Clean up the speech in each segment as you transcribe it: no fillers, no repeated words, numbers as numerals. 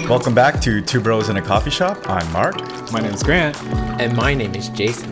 Welcome back to Two Bros in a Coffee Shop. I'm Mark. My name is Grant. And my name is Jason.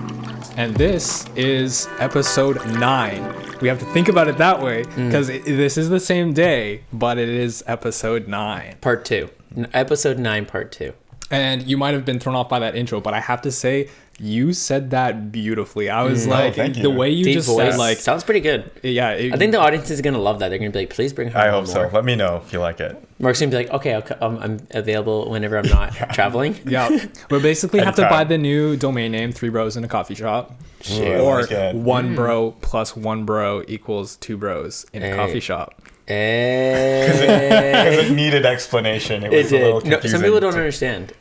And this is episode 9. We have to think about it that way because this is the same day, but it is episode 9. Part 2. Episode 9, part 2. And you might have been thrown off by that intro, but I have to say, you said that beautifully. I was the way you Deep just voice. said, like, sounds pretty good. Yeah. I think the audience is going to love that. They're going to be like, please bring her I on hope so. more. Let me know if you like it. Mark's going to be like, okay, I'm available whenever I'm not traveling. Yeah. We basically have to Anytime. buy the new domain name, 3 Bros in a Coffee Shop. Ooh, Or I like it. 1 bro plus 1 bro equals 2 bros in a coffee shop. Because it needed explanation. It was It a little did. No, confusing. some people don't understand.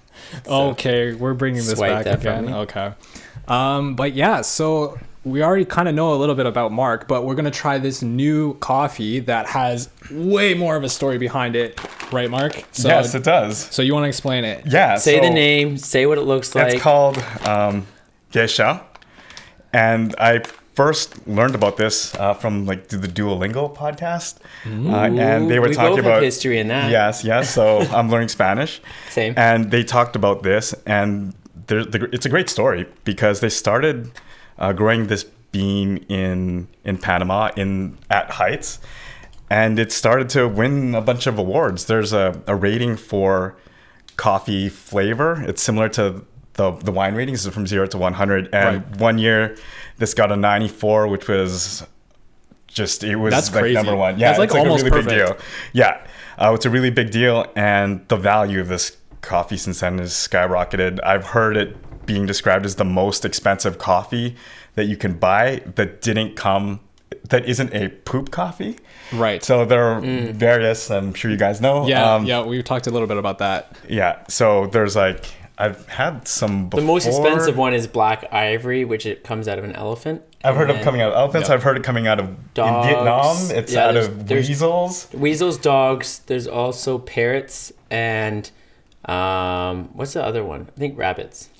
Okay, we're bringing this Swipe back that from again. me. Okay. But yeah, so we already kind of know a little bit about Mark, but we're going to try this new coffee that has way more of a story behind it. Right, Mark? So, Yes, it does. So you want to explain it? Yeah. Say so the name. Say what it looks like. It's called Geisha. And I first learned about this from like the Duolingo podcast. And they were we talking both have about history in that. Yes. So I'm learning Spanish. Same. And they talked about this, and it's a great story because they started growing this bean in Panama at Heights, and it started to win a bunch of awards. There's a rating for coffee flavor. It's similar to the wine ratings, from 0 to 100. And Right. one year, this got a 94, which was that's like crazy. number one. Yeah, That's like it's like almost a really big perfect. deal. Yeah, it's a really big deal, and the value of this coffee since then has skyrocketed. I've heard it being described as the most expensive coffee that you can buy that isn't a poop coffee. Right. So there are various, I'm sure you guys know. Yeah, we've talked a little bit about that. Yeah, so there's like, I've had some before. The most expensive one is black ivory, which it comes out of an elephant. I've heard of And coming out of elephants. Yeah. I've heard it coming out of Dogs. in Vietnam. It's Yeah, out of there's weasels. Weasels, dogs. There's also parrots and what's the other one? I think rabbits.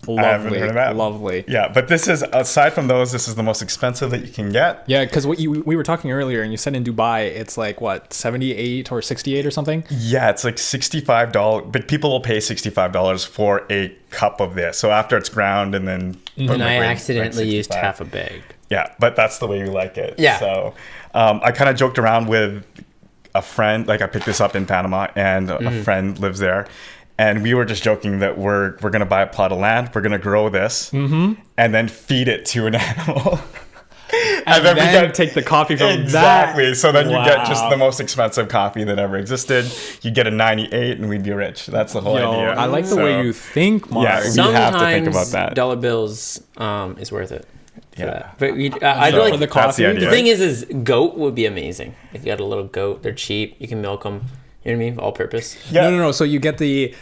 I haven't Lovely. heard of that. Lovely. Yeah, but this is, aside from those, this is the most expensive that you can get. Yeah, because we were talking earlier, and you said in Dubai it's like what, 78 or 68 or something. Yeah, it's like $65, but people will pay $65 for a cup of this. So after it's ground and then... And I accidentally used half a bag. Yeah, but that's the way you like it. Yeah. So I kind of joked around with a friend, like I picked this up in Panama, and a friend lives there. And we were just joking that we're going to buy a plot of land, we're going to grow this, and then feed it to an animal. And then take the coffee from exactly. that. So then you get just Wow. the most expensive coffee that ever existed. You get a 98 and we'd be rich. That's the whole idea. I like the way you think, Mark. Yeah, we Sometimes have to think about that. dollar bills is worth it. Yeah. That. But I So feel like for the that's coffee. the idea. the thing is goat would be amazing. If you got a little goat, they're cheap. You can milk them. You know what I mean? All purpose. Yeah. No. So you get the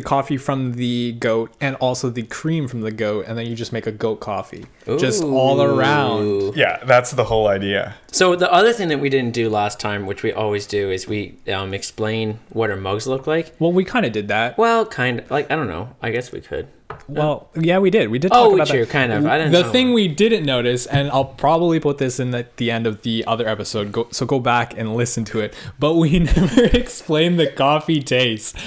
coffee from the goat and also the cream from the goat, and then you just make a goat coffee, just all around. Ooh. Yeah, that's the whole idea. So the other thing that we didn't do last time, which we always do, is we explain what our mugs look like. Well, we kind of did that. Well, kind of. Like, I don't know. I guess we could. Well, yeah, we did. We did Oh, talk about true, that. kind of. I didn't The know. thing we didn't notice, and I'll probably put this in the end of the other episode, so go back and listen to it, but we never explained the coffee taste.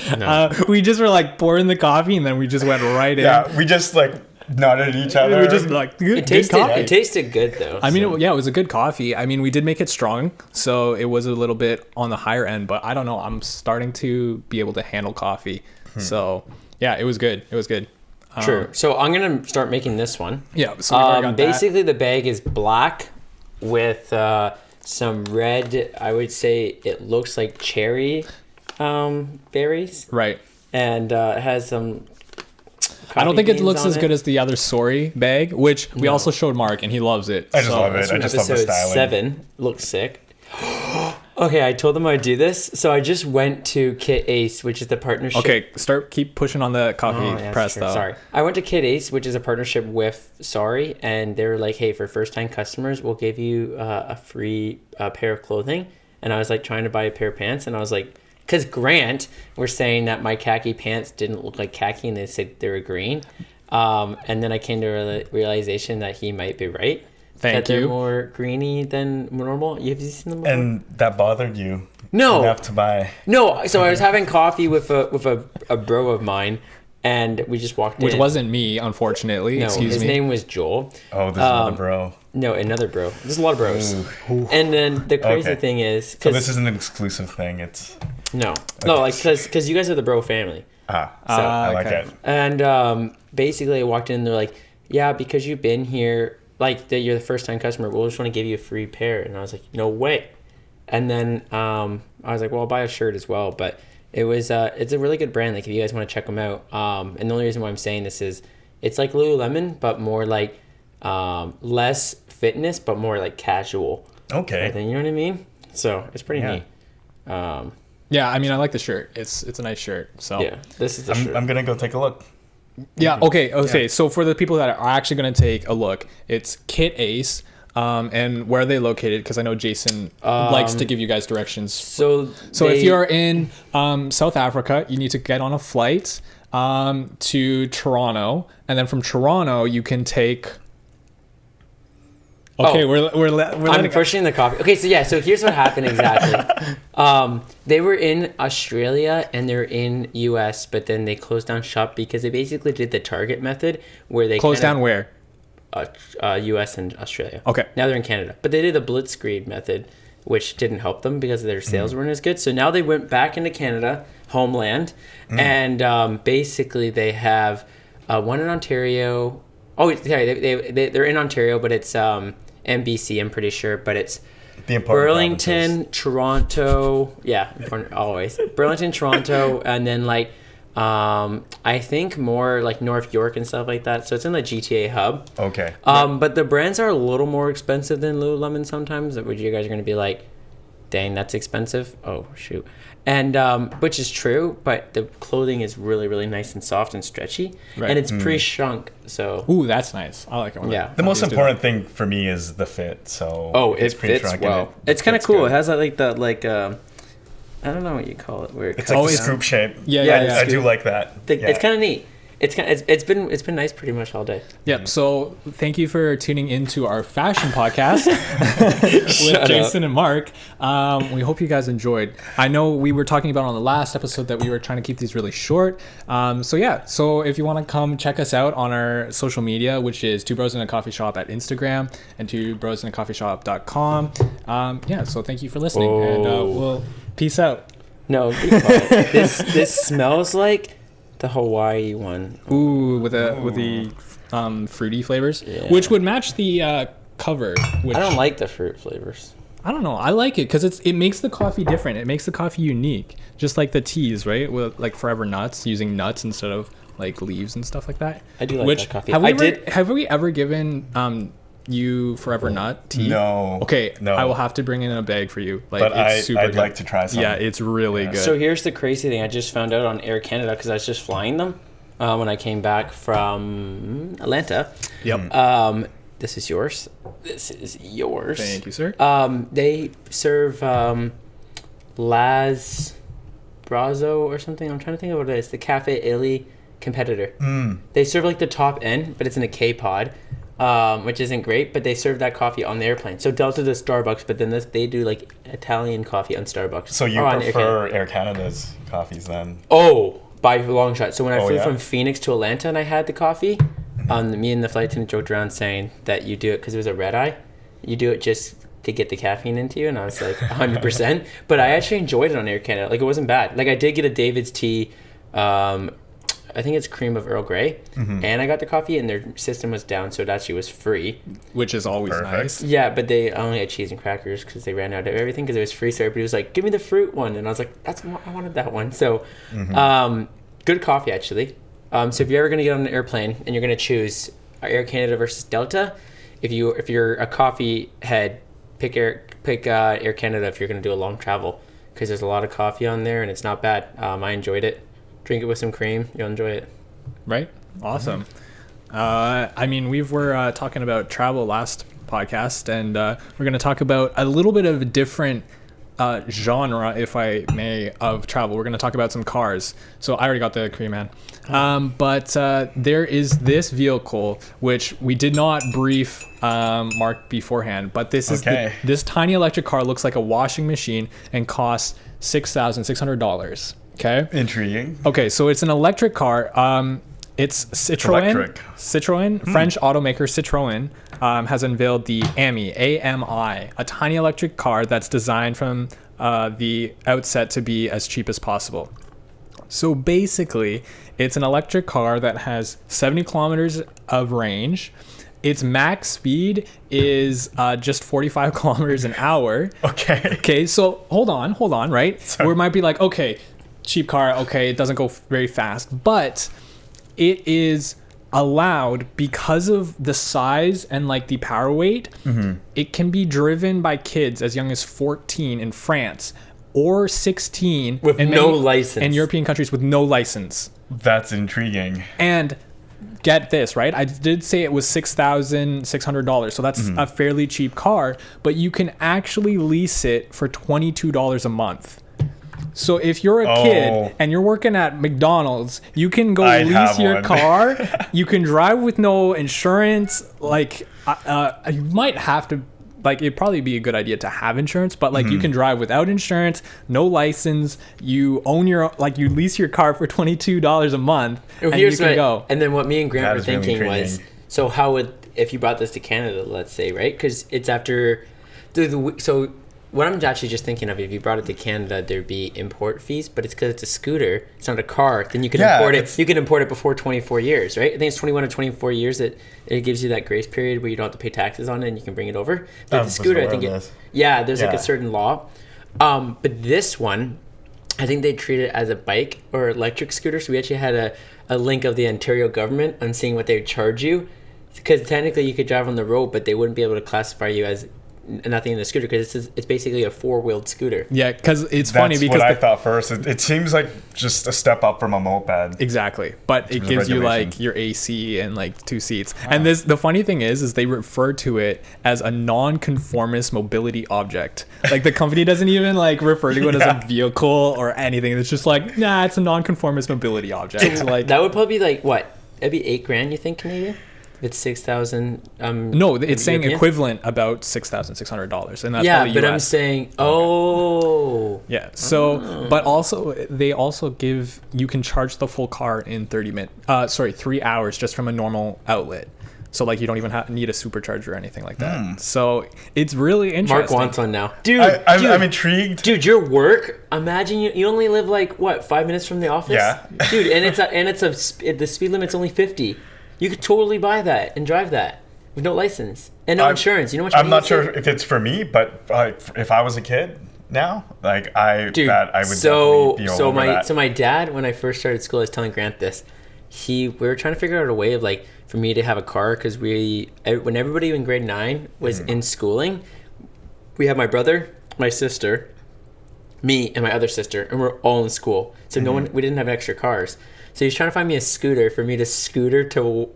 We just were like pouring the coffee, and then we just went right in. Yeah, we just like nodded at each other. We just like, good, It tasted. good coffee. It tasted good though. I mean, so. it was a good coffee. I mean, we did make it strong, so it was a little bit on the higher end, but I don't know. I'm starting to be able to handle coffee. So, yeah, it was good. It was good. True. So I'm gonna start making this one. Yeah. So we already got that. Basically, the bag is black with some red. I would say it looks like cherry berries, Right. and it has some. I don't think it beans looks on as good as the other Sorry bag, which we also showed Mark, and he loves it. I just love it. I just love the Episode styling. 7 looks sick. Okay, I told them I'd do this, so I just went to Kit Ace, which is the partnership. Okay, keep pushing on the coffee Oh, yeah, press sure. though. Sorry. I went to Kit Ace, which is a partnership with Sorry, and they were like, hey, for first-time customers, we'll give you a free pair of clothing. And I was like trying to buy a pair of pants, and I was like, because Grant were saying that my khaki pants didn't look like khaki, and they said they were green. And then I came to a realization that he might be right. Thank They're you. more greeny than normal. Have you seen them before? And that bothered you No. enough to buy. No, so I was having coffee with a bro of mine, and we just walked in. Which wasn't me, unfortunately. No, Excuse his me. name was Joel. Oh, there's another bro. No, another bro. There's a lot of bros. Ooh. And then the crazy Okay. thing is, So this isn't an exclusive thing. It's no, like because you guys are the bro family. I like okay. it. And basically, I walked in. They're like, "Yeah, because you've been here, like that you're the first time customer. We'll just want to give you a free pair." And I was like, "No way." And then I was like, "Well, I'll buy a shirt as well." But it was it's a really good brand. Like if you guys want to check them out. And the only reason why I'm saying this is it's like Lululemon, but more like less fitness, but more like casual. Okay. You know what I mean? So it's pretty neat. Yeah, I mean, I like the shirt. It's a nice shirt. So Yeah, this is the shirt. I'm gonna go take a look. yeah. Okay. So for the people that are actually going to take a look, it's Kit Ace. And where are they located? Because I know Jason likes to give you guys directions. So if you're in South Africa, you need to get on a flight to Toronto, and then from Toronto you can take. Okay, I'm pushing the coffee. Okay, so here's what happened exactly. They were in Australia and they're in US, but then they closed down shop because they basically did the Target method where they closed down where? US and Australia. Okay. Now they're in Canada, but they did the blitzkrieg method, which didn't help them because their sales weren't as good. So now they went back into Canada, homeland, and basically they have one in Ontario. Oh, sorry, they're in Ontario, but it's MBC, I'm pretty sure, but it's The important Burlington, provinces. Toronto. Yeah, important always. Burlington, Toronto, and then like I think more like North York and stuff like that. So it's in the GTA hub. Okay. But the brands are a little more expensive than Lululemon sometimes, which you guys are going to be like, dang, that's expensive. Oh, shoot. And which is true, but the clothing is really, really nice and soft and stretchy. Right. And it's pre-shrunk. So, Ooh, that's nice. I like it. Yeah. The most Please do important thing for me is the fit. So it fits shrunk and well. It's kind of fits cool. good. It has like the I don't know what you call it. Where it It's cuts like the it's- scoop shape. Yeah. I do like that. It's Yeah. kind of neat. It's been nice pretty much all day. Yep. So thank you for tuning into our fashion podcast with Jason and Mark. We hope you guys enjoyed. I know we were talking about on the last episode that we were trying to keep these really short. So if you want to come check us out on our social media, which is Two Bros in a Coffee Shop at Instagram and twobrosinacofeeshop.com. So thank you for listening, and we'll peace out. No, be quiet. This smells like the Hawaii one. Ooh, with the fruity flavors, Yeah. which would match the cover. Which I don't like the fruit flavors. I don't know. I like it because it makes the coffee different. It makes the coffee unique, just like the teas, right? With like Forever Nuts, using nuts instead of like leaves and stuff like that. I do like that coffee. Have we ever given you Forever Nut tea? No. Okay. No. I will have to bring in a bag for you. Like, But it's super I'd good. like to try some. Yeah, it's really good. So here's the crazy thing. I just found out on Air Canada because I was just flying them when I came back from Atlanta. Yep. This is yours. This is yours. Thank you, sir. They serve Las Brazo or something. I'm trying to think of what it is. The Cafe Illy competitor. They serve like the top end, but it's in a K-pod, which isn't great, but they serve that coffee on the airplane. So Delta does Starbucks, but then they do like Italian coffee on Starbucks. So you on prefer Air Canada's coffees then? Oh, by a long shot. So when I flew yeah? from Phoenix to Atlanta and I had the coffee, me and the flight attendant joked around saying that you do it because it was a red eye. You do it just to get the caffeine into you, and I was like 100%. But I actually enjoyed it on Air Canada. Like, it wasn't bad. Like, I did get a David's tea. I think it's cream of Earl Grey, and I got the coffee, and their system was down, so it actually was free. Which is always Perfect. nice. Yeah, but they only had cheese and crackers because they ran out of everything because it was free. So everybody was like, "Give me the fruit one," and I was like, I wanted that one." So, good coffee actually. So if you're ever gonna get on an airplane and you're gonna choose Air Canada versus Delta, if you're a coffee head, pick Air Canada if you're gonna do a long travel because there's a lot of coffee on there and it's not bad. I enjoyed it. Drink it with some cream, you'll enjoy it. Right? Awesome. I mean, we were talking about travel last podcast, and we're going to talk about a little bit of a different genre, if I may, of travel. We're going to talk about some cars. So I already got the Korean man. But there is this vehicle, which we did not brief Mark beforehand. But this is this tiny electric car looks like a washing machine and costs $6,600. Okay. Intriguing. Okay, so it's an electric car. It's Citroën, French automaker Citroën has unveiled the AMI, a tiny electric car that's designed from the outset to be as cheap as possible. So basically, it's an electric car that has 70 kilometers of range. Its max speed is just 45 kilometers an hour. Okay, so hold on, right? Sorry. We might be like, okay, cheap car, okay, it doesn't go very fast, but it is allowed because of the size and like the power weight. It can be driven by kids as young as 14 in France or 16 with no license in European countries with no license. That's intriguing. And get this, right? I did say it was $6,600, so that's a fairly cheap car, but you can actually lease it for $22 a month. So if you're a kid and you're working at McDonald's, you can go lease your car. You can drive with no insurance. Like, you might have to, like, it'd probably be a good idea to have insurance, but like you can drive without insurance, no license. You own your, like, you lease your car for $22 a month, and you can go. And then what me and Grant were thinking was, so how would, if you brought this to Canada, let's say, right? Because it's after so what I'm actually just thinking of, if you brought it to Canada, there'd be import fees, but it's because it's a scooter, it's not a car. Then you can import it. You can import it before 24 years, right? I think it's 21 or 24 years that it gives you that grace period where you don't have to pay taxes on it and you can bring it over. But the scooter, I think there's like a certain law. But this one, I think they treat it as a bike or electric scooter. So we actually had a link of the Ontario government on seeing what they would charge you, because technically you could drive on the road, but they wouldn't be able to classify you as nothing in the scooter, because it's basically a four-wheeled scooter. Yeah, because it's funny because that's what I thought first. It seems like just a step up from a moped. Exactly, but it gives you like your AC and like 2 seats. And the funny thing is they refer to it as a non-conformist mobility object. Like the company doesn't even like refer to it as a vehicle or anything. It's just like, nah, it's a non-conformist mobility object. Like that would probably be like what? That'd be $8,000, you think, Canadian? It's 6,000. No, it's saying European? Equivalent about $6,600, and that's but US. I'm saying, yeah. So, but also they also give, you can charge the full car in 3 hours just from a normal outlet. So like you don't even need a supercharger or anything like that. So it's really interesting. Mark wants one now, dude. I'm intrigued, dude. Your work. Imagine you only live like what, 5 minutes from the office? Yeah, dude. And the speed limit's only 50. You could totally buy that and drive that with no license and no insurance. You know what? I'm not sure if it's for me, but if I was a kid now, like I would definitely be over that. So my dad, when I first started school, I was telling Grant this. We were trying to figure out a way of like for me to have a car, because when everybody in grade 9 was in schooling, we had my brother, my sister, me, and my other sister, and we're all in school. So we didn't have extra cars. So he's trying to find me a scooter for me to scooter to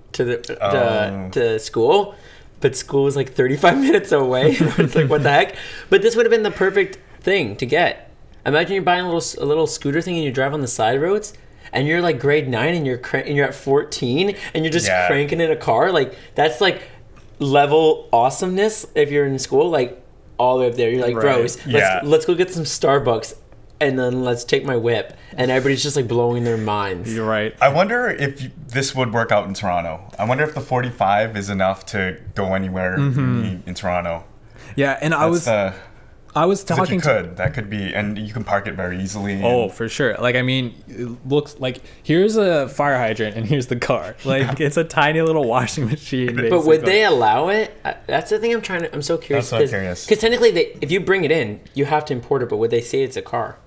school, but school was like 35 minutes away. And I was like, what the heck? But this would have been the perfect thing to get. Imagine you're buying a little scooter thing and you drive on the side roads, and you're like grade 9 and you're at 14 and you're just cranking in a car. Like that's like level awesomeness if you're in school, like all the way up there. You're like, bros, let's go get some Starbucks. And then let's take my whip, and everybody's just like blowing their minds. You're right. I wonder if this would work out in Toronto. I wonder if the 45 is enough to go anywhere in Toronto. Yeah, and I was talking that could be, and you can park it very easily. Oh, for sure. Like, I mean, it looks like here's a fire hydrant and here's the car. Like, it's a tiny little washing machine. Basically. But would they allow it? That's the thing I'm so curious. That's so curious. Because technically, if you bring it in, you have to import it. But would they say it's a car?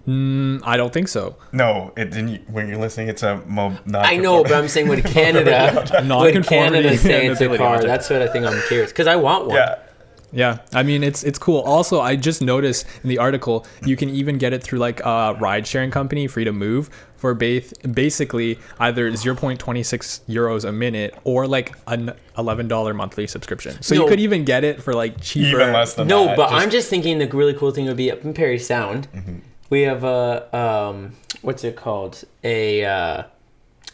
I don't think so. No, when you're listening, it's a I know, but I'm saying, would Canada say it's a car? That's what I think I'm curious, because I want one. Yeah. Yeah, I mean it's cool. Also, I just noticed in the article you can even get it through like a ride sharing company, Free to Move, for basically either 0.26 euros a minute or like an $11 monthly subscription. So you could even get it for like cheaper. Even less than No, that. but I'm just thinking the really cool thing would be up in Perry Sound. We have a what's it called?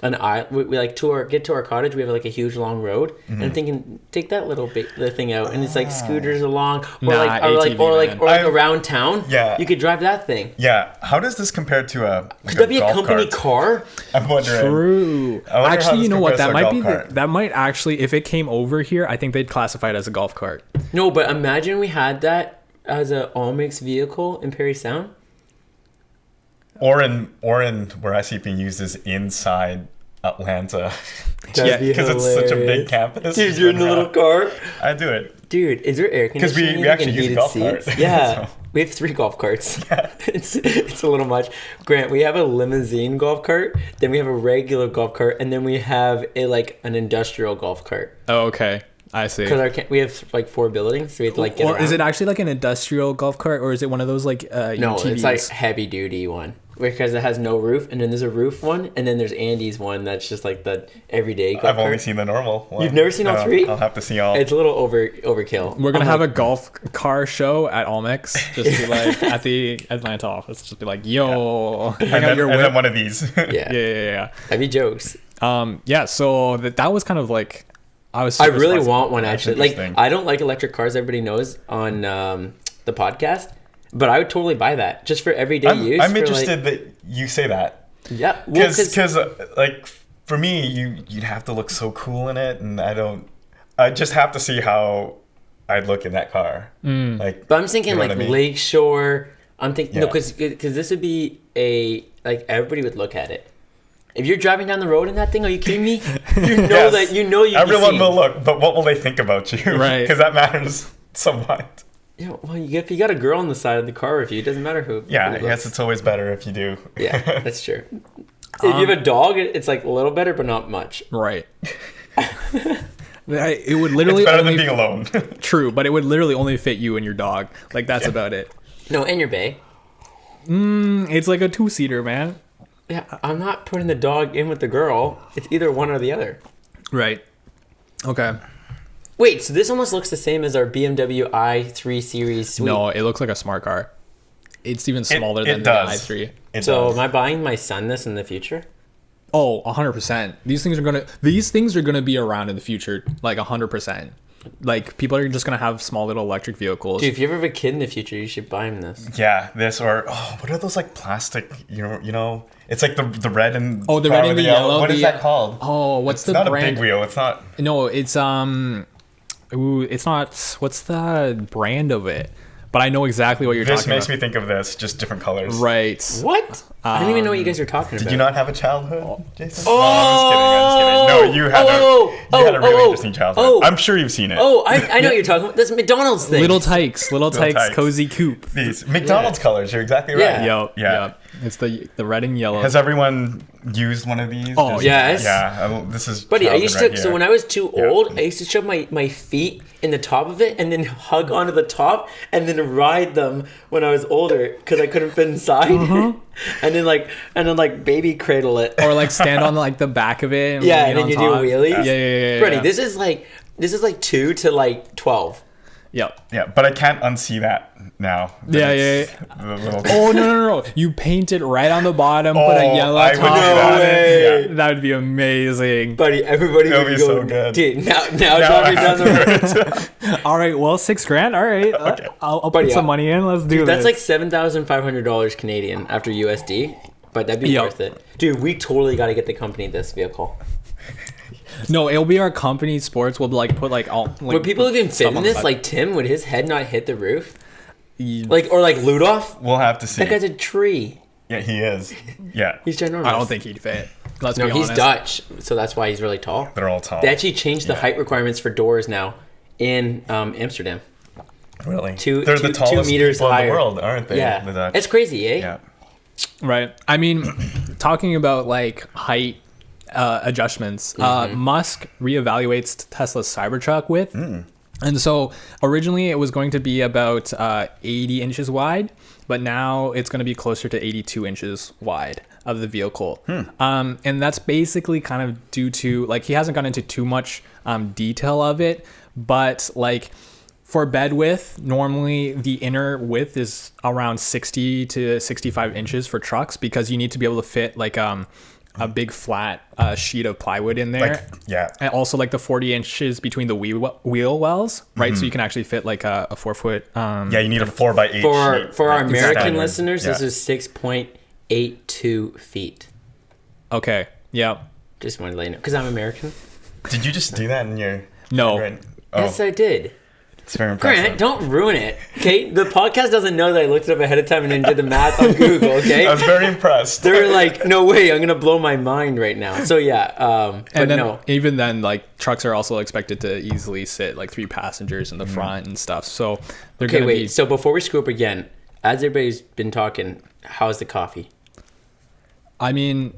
An aisle. We like get to our cottage. We have like a huge long road, and I'm thinking take that little bit the thing out, and it's like scooters along, or ATV, around town. Yeah. You could drive that thing. Yeah. How does this compare to a Could that be a golf company cart? car? I'm wondering. True. I wonder how Actually, this you know what? compares That to a might be golf cart. that might actually, if it came over here, I think they'd classify it as a golf cart. No, but imagine we had that as a all mix vehicle in Perry Sound. Or in where I see it being used is inside Atlanta. Yeah, Because it's such a big campus. Dude, you're in the little car. I do it. Dude, is there air Because conditioning? we actually and use a heated golf seats? cart. Yeah, So- we have 3 golf carts. Yeah. It's a little much. Grant, we have a limousine golf cart, then we have a regular golf cart, and then we have an industrial golf cart. Oh, okay. I see. Because we have like 4 buildings, so we have to like get Or around. is it actually like an industrial golf cart, or is it one of those like No, UTVs? it's like heavy duty one. Because it has no roof, and then there's a roof one, and then there's Andy's one that's just like the everyday golf I've cart. only seen the normal one. You've never seen all 3? I'll have to see all. It's a little overkill. We're gonna have a golf car show at Almex, just be like at the Atlanta office, just be like, "Yo, bring out your and whip." then one of these. Yeah. Yeah. That'd be jokes. Yeah. So that was kind of like, I was. I super really surprised. want one actually. Like interesting. I don't like electric cars. Everybody knows on the podcast, but I would totally buy that just for everyday use. I'm for, interested that you say that. Yeah, well, Because like for me, you'd have to look so cool in it, and I just have to see how I'd look in that car. Like, but I'm thinking you know like what I mean? Lakeshore. I'm thinking no, Yeah. because this would be everybody would look at it. If you're driving down the road in that thing, are you kidding me? You know Yes. that you know you. Everyone will look, but what will they think about you? Right. Because that matters somewhat. Yeah, well, if you got a girl on the side of the car with you, it doesn't matter who. Yeah, who I looks. guess it's always better if you do. Yeah, that's true. If you have a dog, it's like a little better, but not much. Right. It would literally It's better only than being alone. true, but it would literally only fit you and your dog. Like that's about it. No, and your bae. It's like a 2-seater, man. Yeah, I'm not putting the dog in with the girl. It's either one or the other. Right. Okay. Wait, so this almost looks the same as our BMW i3 Series Suite. No, it looks like a smart car. It's even smaller it than does. the i3. It So does. am I buying my son this in the future? Oh, 100%. These things are gonna be around in the future, like 100%. Like people are just gonna have small little electric vehicles. Dude, if you ever have a kid in the future, you should buy him this. Yeah, this or what are those like plastic? You know, it's like the red and Oh, the red and the yellow. What is the- that called? Oh, what's It's the not brand? a big wheel. It's not. No, it's it's not. What's the brand of it? But I know exactly what you're This talking makes about. me think of this, just different colors. Right. What? I don't even know what you guys are talking about. Did you not have a childhood, Jason? Oh! I'm just kidding. No, you had you had a really interesting childhood. oh. I'm sure you've seen it. Oh, I know what you're talking about. That's McDonald's thing. Little Tykes, Tykes. cozy coupe. These McDonald's colors. You're exactly right. Yeah. Yep. Yeah. Yep. It's the red and yellow. Has everyone used one of these? Oh, yes. Yeah. This is. Buddy, I childhood used right to. here. So when I was too Yeah. old, I used to shove my feet in the top of it and then hug onto the top and then ride them when I was older because I couldn't fit inside. and then like baby cradle it. or like stand on like the back of it. And Yeah, lean and then on you top. do wheelies. Yeah. Buddy, this is like 2 to like 12. Yep. Yeah, but I can't unsee that now. Yeah. The little. Oh no! You paint it right on the bottom. Put a Oh, yellow I would top. do that. on it. way. That would be amazing. Buddy, everybody That would would be go, so good. Dude, now Now driving I down the road. have to- All right. Well, $6,000. All right. I'll put Buddy, some money in. Let's do Dude, this. that's like $7,500 Canadian after USD. But that'd be Yep. worth it. Dude, we totally got to get the company this vehicle. No, it'll be our company sports. We'll like put like all. Like, Would people even fit stuff in on the this? side. Like Tim, would his head not hit the roof? Yeah. Like Ludolf? We'll have to see. That guy's a tree. Yeah, he is. Yeah, He's ginormous. I don't think he'd fit. Let's No, be he's honest. Dutch, so that's why he's really tall. they're all tall. They actually changed the Yeah. height requirements for doors now in Amsterdam. Really? Two- They're two- the 2 tallest meters people in higher. the world, aren't they? The Yeah, Dutch. it's crazy, eh? Yeah. Right. I mean, talking about like height adjustments, Mm-hmm. Musk reevaluates Tesla's Cybertruck width. And so originally it was going to be about 80 inches wide, but now it's going to be closer to 82 inches wide of the vehicle. And that's basically kind of due to, like, he hasn't gone into too much detail of it, but like for bed width, normally the inner width is around 60 to 65 inches for trucks, because you need to be able to fit like a big flat sheet of plywood in there. And also like the 40 inches between the wheel wells, right? So you can actually fit like a 4-foot. You need a 4x8 sheet. For our American listeners, Yeah. this is 6.82 feet. Okay. Yeah. Just wanted to let you know, because I'm American. Did you just do that in your... No. Yes, I did. It's very impressive. Grant, don't ruin it. Okay, the podcast doesn't know that I looked it up ahead of time and then did the math on Google. Okay, I was very impressed. They were like, "No way, I'm gonna blow my mind right now." So yeah, but And then no. even then, like trucks are also expected to easily sit like 3 passengers in the front and stuff. So they're Okay, gonna wait. be. So before we screw up again, as everybody's been talking, how's the coffee? I mean,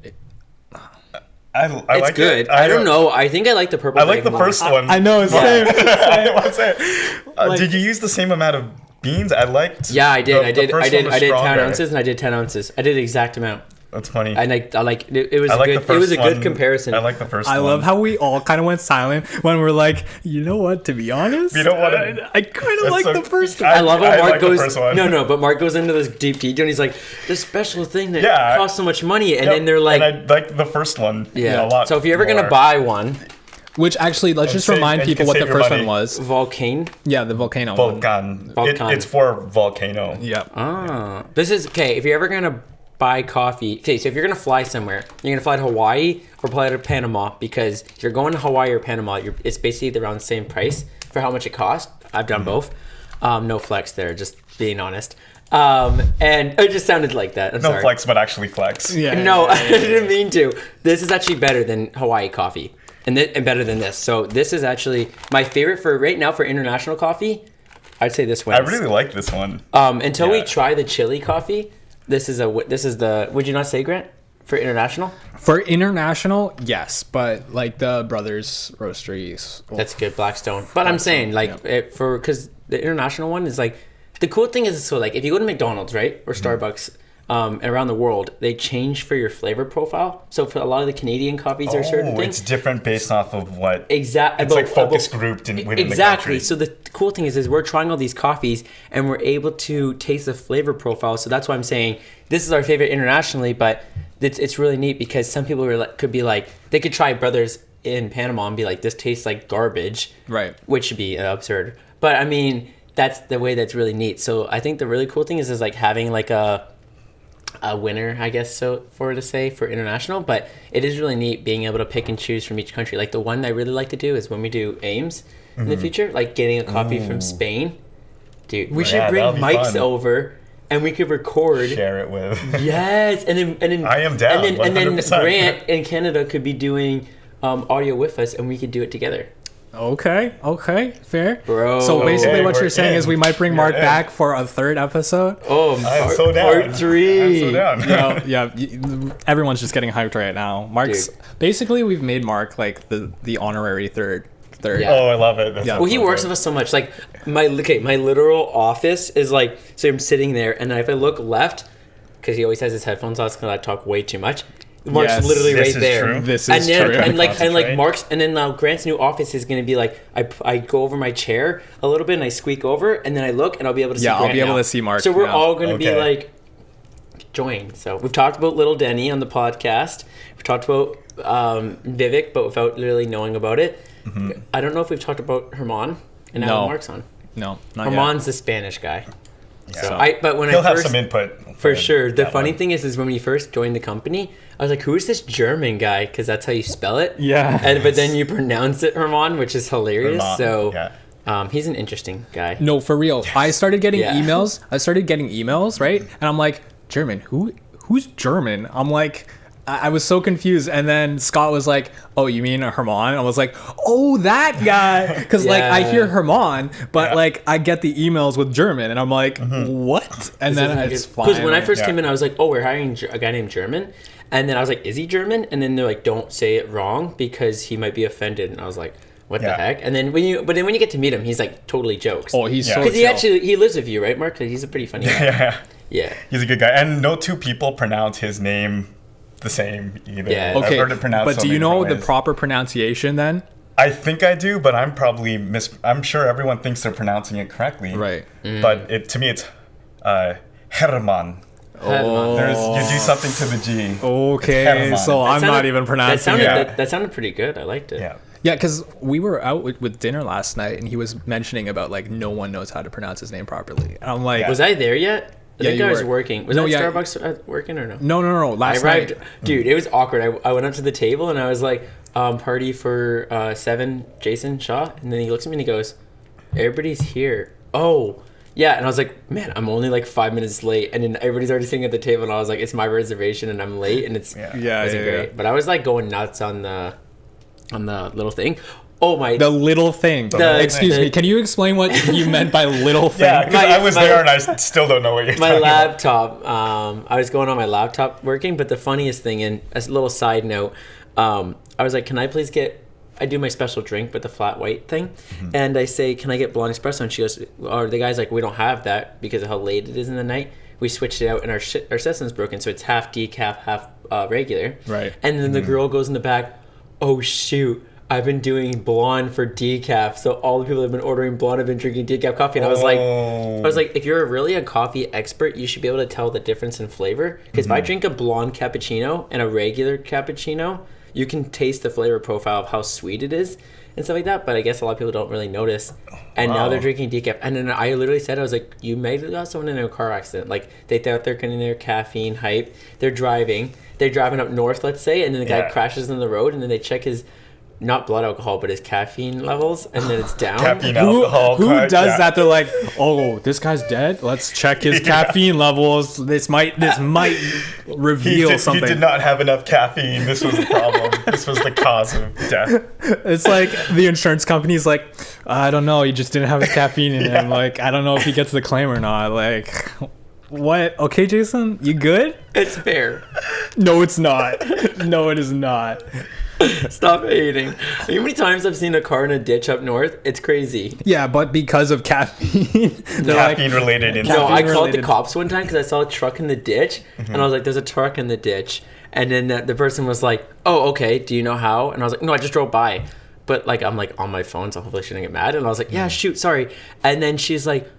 I It's like good. it. I don't know. I think I like the purple. I like the dragon first one. one. I know. Same. I want to say, Like- did you use the same amount of beans? I liked. Yeah, I did. the I did. first I did. one was I did 10 stronger. ounces and I did 10 ounces. I did the exact amount. That's funny. And I like it was I a like good. the first It was a good one. comparison. I like the first I one. love how we all kind of went silent when we're like, you know what? To be honest, You don't wanna- I kind of That's like so- the first one. I love how I Mark like the goes. first one. No, but Mark goes into this deep detail and he's like, "This special thing that Yeah. costs so much money," and Yep, then they're like, and I like the first one. "Yeah." a lot. So if you're ever gonna more. buy one, Which actually, let's just save- remind and you people can what the save your first money. one was. Volcane. Yeah, the volcano one. Volcan. It's for volcano. Yeah. This is okay. If you're ever gonna buy coffee, okay. So if you're gonna fly somewhere, you're gonna fly to Hawaii or fly to Panama, because if you're going to Hawaii or Panama, it's basically around the same price for how much it costs. I've done both. No flex there, just being honest. And it just sounded like that. I'm No sorry. flex, but actually flex. Yeah. No, I didn't mean to. This is actually better than Hawaii coffee, and better than this. So this is actually my favorite for right now for international coffee. I'd say this wins. I really like this one. Until we Yeah. try the chili coffee, this is the. Would you not say, Grant, for international? For international, yes, but like the Brothers Roasteries. That's good, Blackstone. But I'm saying like because the international one is like the cool thing is, so like if you go to McDonald's, right, or Starbucks. Around the world, they change for your flavor profile. So for a lot of the Canadian coffees, there are certain things. It's different based off of what. Exactly. It's like focus grouped within the Exactly. country. So the cool thing is we're trying all these coffees and we're able to taste the flavor profile. So that's why I'm saying this is our favorite internationally, but it's really neat because some people could be like, they could try Brothers in Panama and be like, this tastes like garbage. Right. Which would be absurd. But I mean, that's the way that's really neat. So I think the really cool thing is like having like a winner, I guess, so for international, but it is really neat being able to pick and choose from each country. Like the one I really like to do is when we do Ames in the future, like getting a coffee from Spain. Dude, we should bring that'll be mics fun. over and we could record. Share it with. Yes, and then I am down, And then 100%. Grant in Canada could be doing audio with us, and we could do it together. Okay, fair. Bro. So basically Okay, what we're you're saying in. is we might bring We're Mark in. back for a third episode. Oh, I'm so down. Part 3. I'm so down. Everyone's just getting hyped right now. Mark's Dude. basically we've made Mark like the honorary third. Yeah. Oh, I love it. That Yeah. sounds Well, he so works good. with us so much. Like my literal office is like, so I'm sitting there, and if I look left, because he always has his headphones on, because I talk way too much. Mark's Yes. literally This right is there. true. This and is then, true. And like Concentrate. Mark's, and then now Grant's new office is gonna be like, I go over my chair a little bit and I squeak over, and then I look and I'll be able to see. Yeah, I'll Grant be able now. to see Mark So we're now. all gonna be Okay. like join. So we've talked about Little Denny on the podcast. We've talked about Vivek, but without really knowing about it. I don't know if we've talked about Herman, and now No. Mark's on. No, not Herman's the Spanish guy. Yeah. So but when He'll I have first, some input. for sure. The that funny one. thing is when we first joined the company, I was like, "Who is this German guy?" Because that's how you spell it. Yeah. But then you pronounce it Herman, which is hilarious. Herman, So, yeah. he's an interesting guy. No, for real. I started getting Yeah. emails. Right? And I'm like, German? Who's German? I'm like, I was so confused. And then Scott was like, oh, you mean Herman? I was like, oh, that guy. Because like I Yeah. hear Herman, but Yeah. like I get the emails with German, and I'm like, what? And then it's fine. Because when I first Yeah. came in, I was like, "Oh, we're hiring a guy named German," and then I was like, "Is he German?" And then they're like, "Don't say it wrong because he might be offended." And I was like, what the heck? And then when you get to meet him, he's like totally jokes. Oh, he's so because chill. he lives with you, right, Mark? 'Cause he's a pretty funny guy. Yeah. Yeah. He's a good guy. And no two people pronounce his name the same either. Yeah. I've Okay, heard it pronounced but so do you many know different the ways. proper pronunciation then? I think I do, but I'm probably I'm sure everyone thinks they're pronouncing it correctly. Right. But to me, it's Herman. You do something to the G. Okay, Herman. so I'm not even pronouncing it. That sounded pretty good. I liked it. Yeah. Yeah, because we were out with dinner last night, and he was mentioning about like no one knows how to pronounce his name properly. And I'm like, Yeah. Was I there yet? I think you I was were. working. Was No, that yeah. Starbucks working or no? no. I Last arrived, night, dude. It was awkward. I went up to the table and I was like, "Party for 7, Jason Shaw." And then he looks at me and he goes, "Everybody's here." Oh, yeah. And I was like, "Man, I'm only like 5 minutes late." And then everybody's already sitting at the table, and I was like, "It's my reservation, and I'm late." And it wasn't great. But I was like going nuts on the little thing. Oh my! the little thing. Excuse me, can you explain what you meant by little thing? Yeah, because I was there and I still don't know what you're my talking about. laptop. I was going on my laptop working, but the funniest thing, and as a little side note, I was like, "Can I please get?" I do my special drink with the flat white thing, and I say, "Can I get blonde espresso?" And she goes, or the guy's like, "We don't have that because of how late it is in the night. We switched it out, and our system's broken, so it's half decaf, half regular." Right. And then the girl goes in the back, "Oh shoot, I've been doing blonde for decaf, so all the people that have been ordering blonde have been drinking decaf coffee." And I was like, if you're really a coffee expert, you should be able to tell the difference in flavor. Because if I drink a blonde cappuccino and a regular cappuccino, you can taste the flavor profile of how sweet it is and stuff like that. But I guess a lot of people don't really notice. And now they're drinking decaf. And then I literally said, I was like, you might have got someone in a car accident. Like, they thought they're getting their caffeine hype. They're driving up north, let's say, and then the guy crashes on the road, and then they check his not blood alcohol, but his caffeine levels, and then it's down. Caffeine alcohol. Who does yeah. that? They're like, "Oh, this guy's dead. Let's check his caffeine levels. This might reveal something." He did not have enough caffeine. This was the problem. This was the cause of death. It's like the insurance company's like, "I don't know. He just didn't have his caffeine in him. Like, I don't know if he gets the claim or not." Like, what? Okay, Jason, you good? It's fair. No, it's not. No, it is not. Stop hating. You know how many times I've seen a car in a ditch up north? It's crazy. Yeah, but because of caffeine, they're Caffeine like, related No, incident. I called the related. cops one time because I saw a truck in the ditch, and I was like, "There's a truck in the ditch," and then the person was like, "Oh, okay. Do you know how?" And I was like, "No, I just drove by," but like I'm like on my phone, so hopefully she didn't get mad. And I was like, "Yeah, shoot, sorry." And then she's like,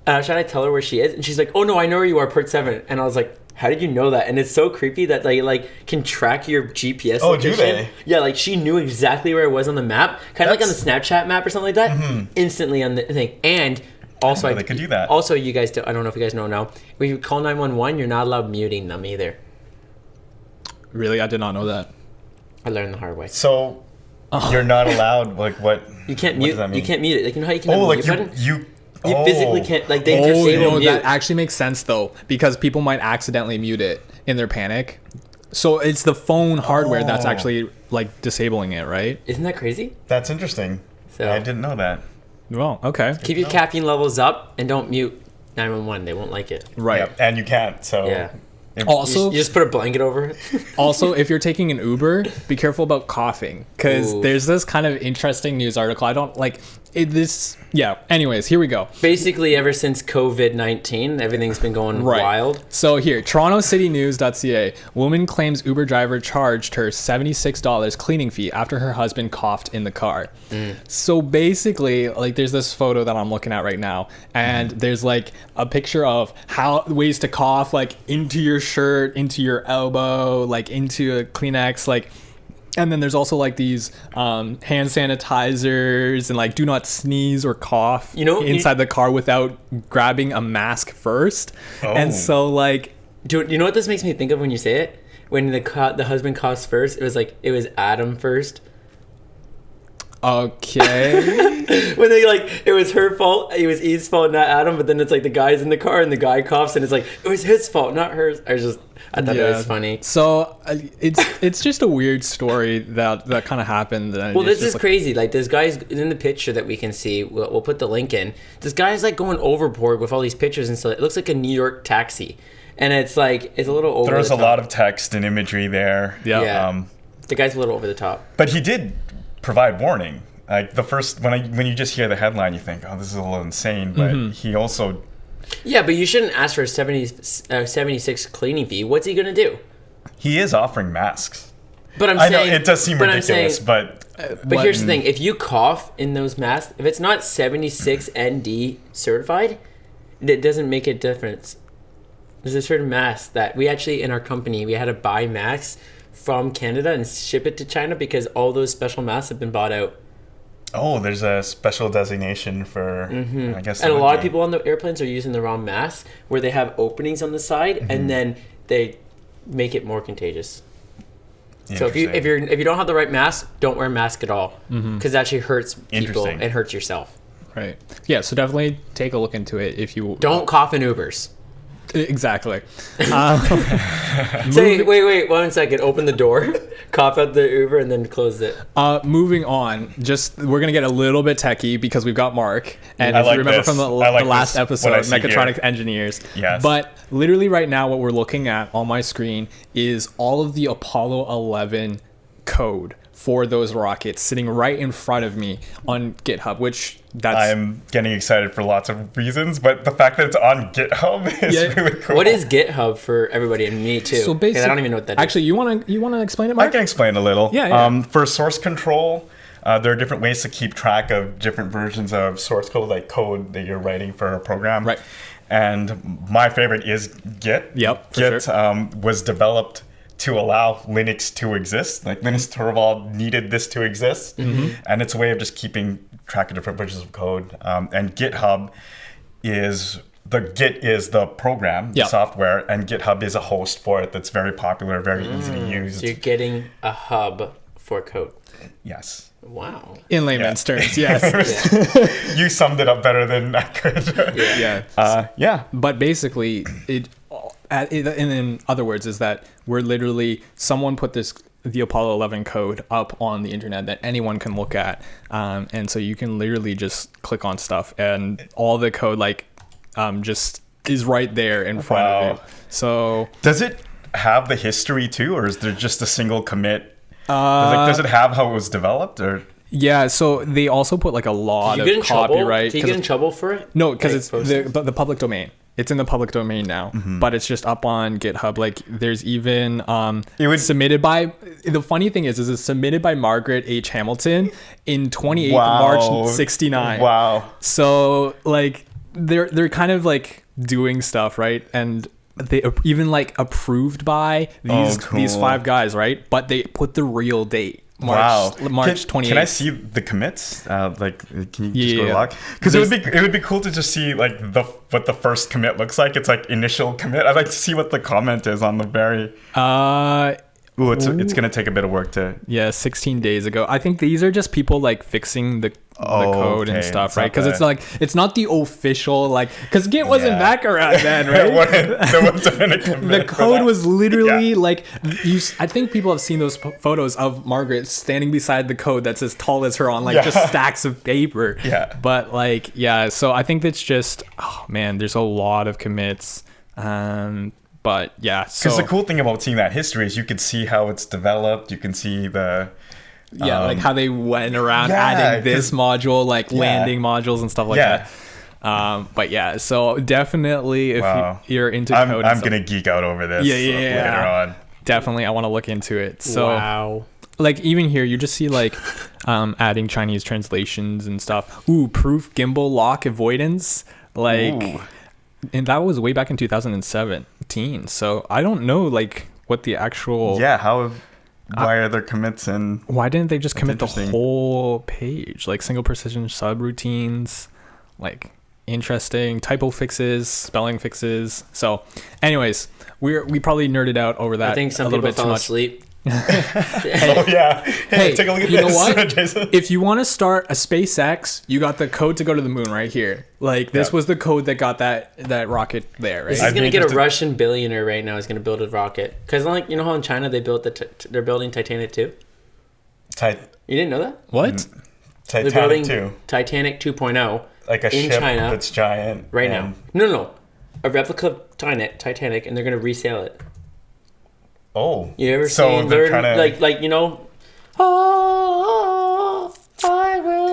"Should I tell her where she is?" And she's like, "Oh no, I know where you are, Port 7." And I was like, "How did you know that?" And it's so creepy that they like can track your GPS Oh, location. do they? Yeah, like she knew exactly where I was on the map, kind of like on the Snapchat map or something like that. Instantly on the thing. And also, They could do that. Also, you guys I don't know if you guys know now. When you call 911, you're not allowed muting them either. Really, I did not know that. I learned the hard way. So you're not allowed. Like what? You can't what mute. does that mean? You can't mute it. Like you know how you can Oh, have a like mute button. you. You Oh. physically can't. Like they Oh, disable no, mute. that actually makes sense though, because people might accidentally mute it in their panic. So it's the phone hardware that's Oh. actually like disabling it, right? Isn't that crazy? That's interesting. So I didn't know that. Well, okay. keep your caffeine levels up and don't mute 911. They won't like it. Right. Yep, and you can't. So Yeah. Also, You just put a blanket over it. also, if you're taking an Uber, be careful about coughing, because Ooh. there's this kind of interesting news article. I don't like it, this. Yeah. Anyways, here we go. Basically, ever since COVID-19, everything's been going Right. wild. So here, TorontoCityNews.ca. Woman claims Uber driver charged her $76 cleaning fee after her husband coughed in the car. So basically, like, there's this photo that I'm looking at right now, and there's like a picture of how ways to cough, like into your shirt, into your elbow, like into a Kleenex, like. And then there's also like these hand sanitizers and like do not sneeze or cough inside the car without grabbing a mask first. Oh. And so like, Dude, you know what this makes me think of when you say it? When the husband coughs first, it was Adam first. okay. When they like, it was her fault, it was Eve's fault, not Adam. But then it's like the guy's in the car and the guy coughs and it's like it was his fault, not hers. I thought that was funny. So it's just a weird story that kind of happened. And Well, it's this just is like, crazy. Like this guy's in the picture that we can see. We'll put the link in. This guy's like going overboard with all these pictures and stuff. It looks like a New York taxi, and it's like it's a little over. There was the a top. lot of text and imagery there. Yeah. Yeah. The guy's a little over the top. But he did provide warning. Like the first when you just hear the headline, you think, oh, this is a little insane. But he also Yeah, but you shouldn't ask for a 76 cleaning fee. What's he gonna do? he is offering masks. But I know it does seem ridiculous, but here's the thing: if you cough in those masks, if it's not 76 ND certified, it doesn't make a difference. There's a certain mask that we actually in our company we had to buy masks from Canada and ship it to China because all those special masks have been bought out. oh, there's a special designation for I guess. And a lot of people on the airplanes are using the wrong masks where they have openings on the side and then they make it more contagious. So if you don't have the right mask, don't wear a mask at all because it actually hurts people and hurts yourself. Right. Yeah. So definitely take a look into it if you don't cough in Ubers. Exactly. Say wait 1 second. Open the door, cough out the Uber, and then close it. Moving on. We're gonna get a little bit techie because we've got Mark, and if you remember from the last episode, mechatronics engineers. Yes. But literally right now, what we're looking at on my screen is all of the Apollo 11 code for those rockets sitting right in front of me on GitHub, which I'm getting excited for lots of reasons, but the fact that it's on GitHub is really cool. What is GitHub for everybody and me too? So basically, I don't even know what that is. Actually, you want to explain it, Mark? I can explain a little. Yeah. For source control, there are different ways to keep track of different versions of source code, like code that you're writing for a program. Right. And my favorite is Git. Yep. Git was developed to allow Linux to exist. Like Linus Torvald needed this to exist. And it's a way of just keeping track of different versions of code. And GitHub Git is the program, the software, and GitHub is a host for it that's very popular, very easy to use. So you're getting a hub for code. Yes. Wow. In layman's terms, yes. You summed it up better than I could. Yeah. But basically, in other words, is that we're literally, someone put the Apollo 11 code up on the internet that anyone can look at. And so you can literally just click on stuff and all the code just is right there in front of it. So does it have the history too, or is there just a single commit? Does it have how it was developed, or? Yeah, so they also put a lot of copyright. Do you get in trouble for it? No, because it's the public domain. It's in the public domain now, but it's just up on GitHub. There's even submitted by. The funny thing is it's submitted by Margaret H. Hamilton in 28th March 69. Wow. So they're kind of doing stuff, right? And they even approved by these 5 guys, right? But they put the real date. March 28th. Can I see the commits? Can you just go to log? Because it would be cool to just see what the first commit looks like. It's initial commit. I'd like to see what the comment is on the very. It's gonna take a bit of work to. 16 days ago. I think these are just people fixing the code and stuff, right? Because it's not the official because Git wasn't back around then, right? There wasn't a commit. The code was literally I think people have seen those photos of Margaret standing beside the code that's as tall as her on just stacks of paper. Yeah. But so I think that's just there's a lot of commits. But because the cool thing about seeing that history is you can see how it's developed. You can see the how they went around adding this module, landing modules and stuff like that. But so definitely if you're into code, I'm gonna geek out over this later on. Definitely, I want to look into it. So even here, you just see adding Chinese translations and stuff. Proof gimbal lock avoidance and that was way back in 2017. So I don't know what the actual why are there commits in? Why didn't they just commit the whole page? Single precision subroutines, interesting typo fixes, spelling fixes. So, anyways, we probably nerded out over that. I think some a little people bit too fell much. asleep. Hey, take a look at you this. know what? Jason. If you want to start a SpaceX, you got the code to go to the moon right here. This was the code that got that rocket there. Right? This is gonna get a Russian billionaire right now. Is gonna build a rocket because you know how in China they built they're building Titanic 2. You didn't know that? What? They're building Titanic 2.0. Like a ship China that's giant right now. No, a replica of Titanic, and they're gonna resell it. Oh, you ever seen they're trying to I will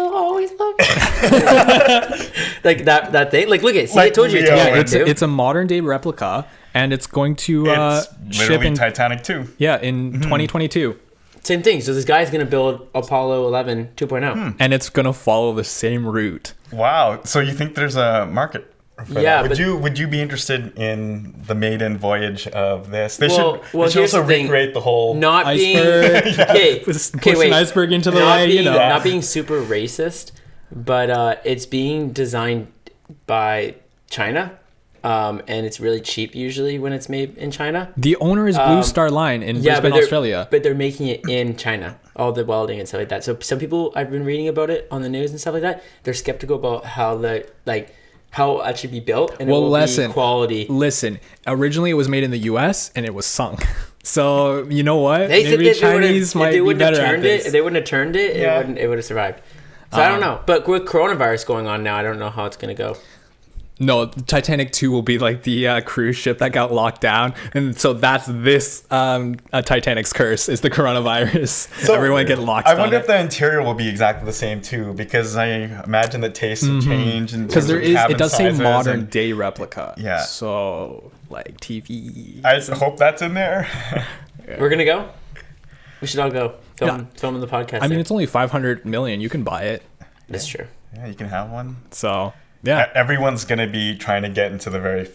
Like that thing. Like, look at. See, I Like told you. Leo. Yeah, Yeah, it's a modern day replica, and it's going to It's ship literally in Titanic 2. in 2022, Same thing. So this guy's gonna build Apollo 11 2.0. and it's gonna follow the same route. Wow. So you think there's a market for Yeah, that? but- Would you be interested in the maiden voyage of this? They Well, should also here's the thing. recreate the whole Not being Iceberg. okay. Just Okay, push wait. an iceberg into the Not way, being, you know. not being super racist, but it's being designed by China, and it's really cheap usually when it's made in China. The owner is Blue Star Line in Brisbane, they're, Australia. but they're making it in China, all the welding and stuff like that. So some people, I've been reading about it on the news and stuff like that, they're skeptical about how how it should be built and Well, it will listen. be quality. Listen, originally it was made in the U.S. and it was sunk. So you know what? They said Maybe that Chinese might be better at if this. they wouldn't have turned it, Yeah. it would have survived. So I don't know. But with coronavirus going on now, I don't know how it's gonna go. No, Titanic 2 will be like the cruise ship that got locked down. And so that's this Titanic's curse is the coronavirus. So, Everyone get locked I on wonder it. if the interior will be exactly the same too, because I imagine the tastes have changed. Because there is, it does say sizes modern and- day replica. Yeah. So like TV. I hope that's in there. We're gonna go. We should all go Yeah. film the podcast. I mean, there. it's only 500 million. You can buy it. That's true. Yeah, you can have one. So yeah. Everyone's gonna be trying to get into the very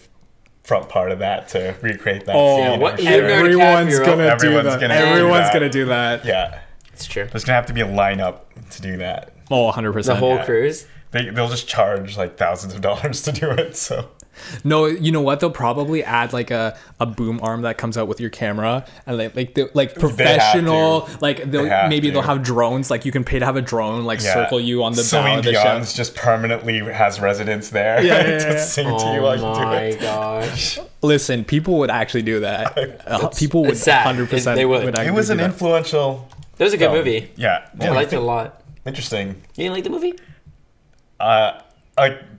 front part of that to recreate that. Oh, scene, what- I'm Leonardo sure. everyone's DiCaprio. gonna do Everyone's that. gonna do Everyone's that. gonna do that. Yeah, It's true. there's gonna have to be a lineup to do that. Oh, 100%. The whole Yeah. cruise. They'll just charge like thousands of dollars to do it. So No, you know what? They'll probably add like a boom arm that comes out with your camera, and like professional. Like They have they'll to. have drones. Like you can pay to have a drone like yeah. circle you on the bow Celine of the Dion's ship. just permanently has residence there Yeah. to sing to you Oh while you do my it. gosh. Listen, people would actually do that. People would it's sad. 100%. They would. actually It was do an that. influential. That was a good film. movie. Yeah, I liked it a lot. Interesting. You didn't like the movie?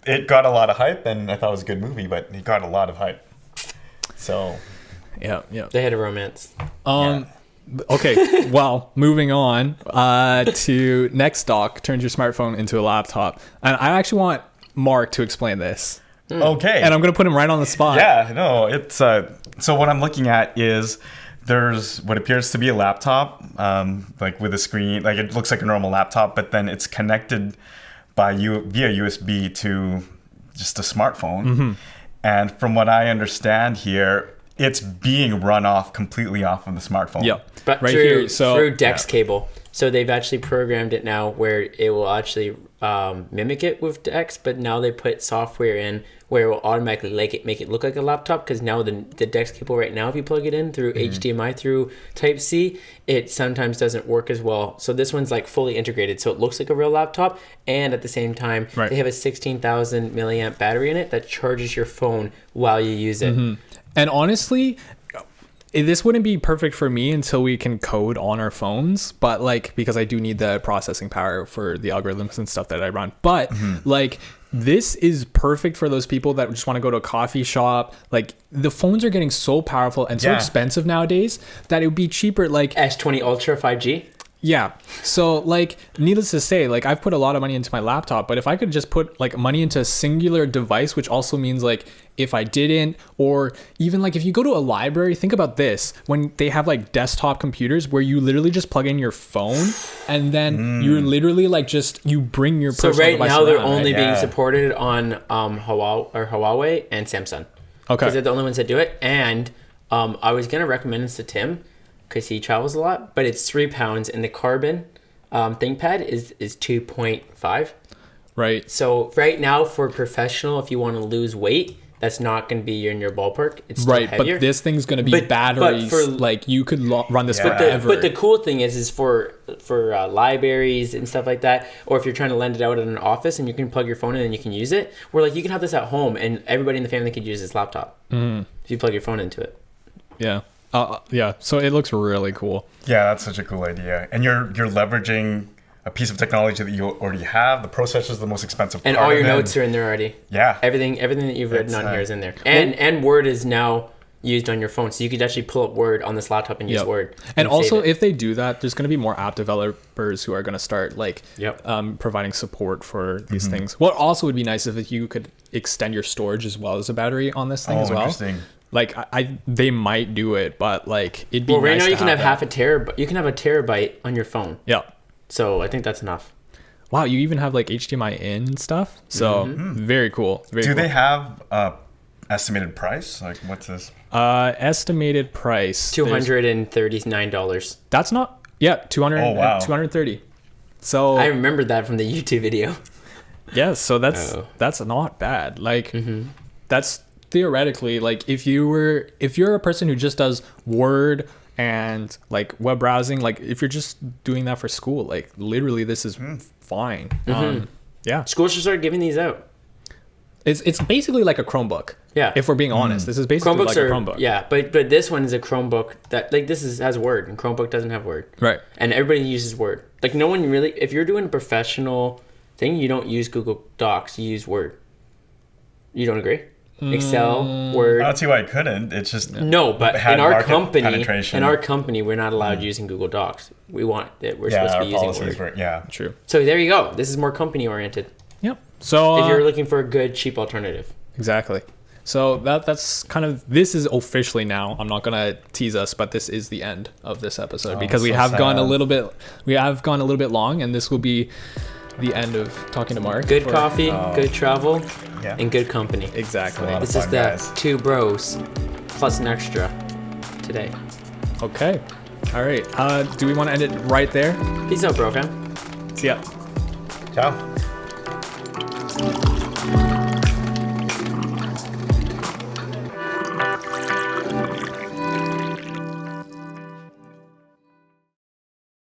It got a lot of hype, and I thought it was a good movie, but it got a lot of hype. So Yeah. They had a romance. Okay, well, moving on to next doc, turns your smartphone into a laptop. And I actually want Mark to explain this. okay, And I'm going to put him right on the spot. yeah, no, it's so what I'm looking at is there's what appears to be a laptop, like with a screen, like it looks like a normal laptop, but then it's connected via USB to just a smartphone. And from what I understand here, it's being run completely off of the smartphone. Yep. But right through, here. So through DeX cable. So they've actually programmed it now where it will actually mimic it with DeX, but now they put software in where it will automatically make it look like a laptop, because now the DeX cable right now, if you plug it in through HDMI through Type-C, it sometimes doesn't work as well. So this one's like fully integrated, so it looks like a real laptop, and at the same time, Right. they have a 16,000 milliamp battery in it that charges your phone while you use it. And honestly, this wouldn't be perfect for me until we can code on our phones, but like, because I do need the processing power for the algorithms and stuff that I run. But like, this is perfect for those people that just want to go to a coffee shop. Like, the phones are getting so powerful and so Yeah. expensive nowadays that it would be cheaper. Like, S20 Ultra 5G. yeah. So like, needless to say, like, I've put a lot of money into my laptop, but if I could just put like money into a singular device, which also means like, if I didn't, or even like if you go to a library, think about this, when they have like desktop computers where you literally just plug in your phone and then you're literally like you bring your So personal right device now they're around, only right? being Yeah. supported on Huawei and Samsung. Okay. Because they're the only ones that do it. And I was gonna recommend this to Tim because he travels a lot, but it's £3, and the Carbon ThinkPad is 2.5. Right. So right now for professional, if you want to lose weight, that's not going to be in your ballpark. It's still Right. heavier. But this thing's going to be But batteries. for- like, you could run this Yeah. forever. But the cool thing is for libraries and stuff like that, or if you're trying to lend it out in an office and you can plug your phone in and you can use it, where like you can have this at home and everybody in the family could use this laptop if you plug your phone into it. yeah. Yeah. So it looks really cool. Yeah, that's such a cool idea. And you're leveraging a piece of technology that you already have. The processor is the most expensive And part all your of it. notes are in there already. Yeah. Everything that you've written It's, on here is in there. And Word is now used on your phone. So you could actually pull up Word on this laptop and use Yep. Word. And also, save it. if they do that, there's going to be more app developers who are going to start like providing support for these things. What also would be nice if you could extend your storage as well as a battery on this thing as well. Interesting. Like they might do it, but like it'd be. Well, right nice now to you can have that. half a terabyte. You can have a terabyte on your phone. Yeah. So I think that's enough. Wow, you even have like HDMI in and stuff. So very cool. Very Do cool. they have estimated price? Like, what's this? Estimated price $239. That's not. Yeah, 200. Oh, wow. 230. So I remembered that from the YouTube video. yeah, so that's not bad. Like that's theoretically like if you're a person who just does Word and like web browsing, like if you're just doing that for school, like literally this is fine. Yeah, Schools should start giving these out. it's basically like a Chromebook. Yeah. If we're being honest, this is basically Chromebooks like are a Chromebook. yeah, but this one is a Chromebook that like has Word and Chromebook doesn't have Word. Right. And everybody uses Word. Like no one really, if you're doing a professional thing, you don't use Google Docs, you use Word. You don't agree? Excel, Word. I don't see why I couldn't. It's just No, but had in our market company, penetration. we're not allowed using Google Docs. We want that we're supposed to our be using policies Word. were True. So there you go. This is more company oriented. Yep. So If you're looking for a good cheap alternative. exactly. So that's kind of, this is officially now, I'm not gonna tease us, but this is the end of this episode because we so have gone a sad. little bit long, and this will be the end of talking to Mark. Good coffee, good travel, Yeah. and good company. Exactly. A lot of This is fun, the guys. 2 bros plus an extra today. Okay. All right. Do we want to end it right there? Peace out, bro fam. See ya. Ciao.